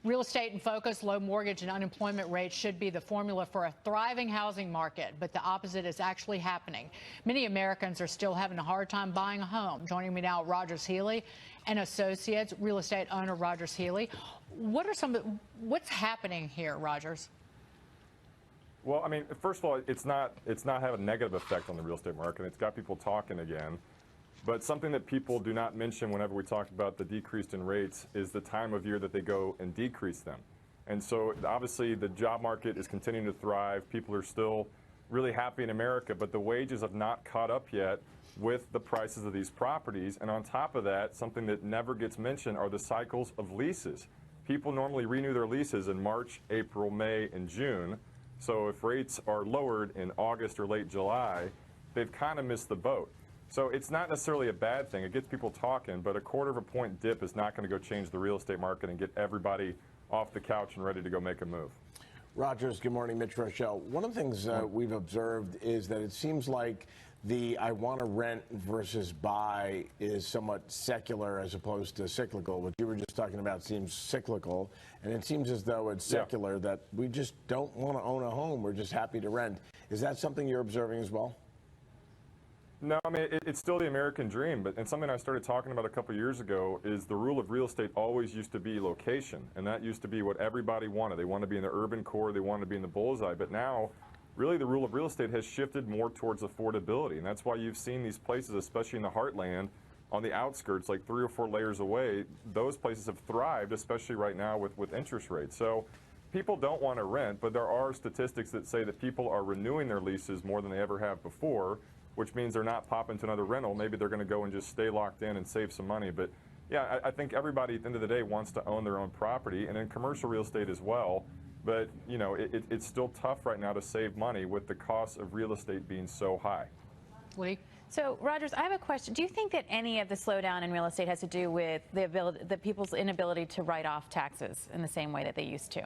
Real estate in focus, low mortgage and unemployment rates should be the formula for a thriving housing market, but the opposite is actually happening. Many Americans are still having a hard time buying a home. Joining me now, Rogers Healy and Associates, real estate owner Rogers Healy. What's happening here, Rogers? Well, I mean, first of all, it's not having a negative effect on the real estate market. It's got people talking again. But something that people do not mention whenever we talk about the decrease in rates is the time of year that they go and decrease them. And so obviously the job market is continuing to thrive. People are still really happy in America, but the wages have not caught up yet with the prices of these properties. And on top of that, something that never gets mentioned are the cycles of leases. People normally renew their leases in March, April, May, and June. So if rates are lowered in August or late July, they've kind of missed the boat. So it's not necessarily a bad thing. It gets people talking, but a quarter of a point dip is not going to go change the real estate market and get everybody off the couch and ready to go make a move. Rogers, good morning. Mitch Rochelle. One of the things we've observed is that it seems like the I want to rent versus buy is somewhat secular as opposed to cyclical. What you were just talking about seems cyclical, and it seems as though it's secular, that we just don't want to own a home. We're just happy to rent. Is that something you're observing as well? No, I mean, it's still the American dream, and something I started talking about a couple of years ago is the rule of real estate always used to be location, and that used to be what everybody wanted. They wanted to be in the urban core, they wanted to be in the bullseye, but now really the rule of real estate has shifted more towards affordability, and that's why you've seen these places, especially in the heartland, on the outskirts, like 3 or 4 layers away, those places have thrived, especially right now with interest rates. So people don't want to rent, but there are statistics that say that people are renewing their leases more than they ever have before, which means they're not popping to another rental. Maybe they're going to go and just stay locked in and save some money. But yeah, I think everybody at the end of the day wants to own their own property, and in commercial real estate as well. But you know, it's still tough right now to save money with the cost of real estate being so high. Lee? So, Rogers, I have a question. Do you think that any of the slowdown in real estate has to do with the people's inability to write off taxes in the same way that they used to?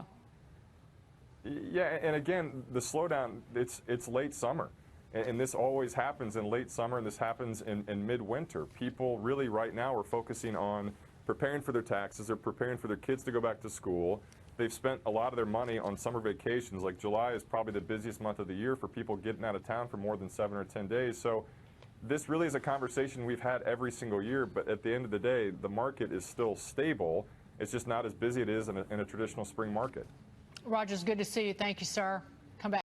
Yeah, and again, the slowdown, it's late summer. And this always happens in late summer, and this happens in midwinter. People really right now are focusing on preparing for their taxes. They're preparing for their kids to go back to school. They've spent a lot of their money on summer vacations. Like July is probably the busiest month of the year for people getting out of town for more than 7 or 10 days. So this really is a conversation we've had every single year, but at the end of the day, the market is still stable. It's just not as busy as it is in a traditional spring market. Rogers, good to see you. Thank you, sir. Come back.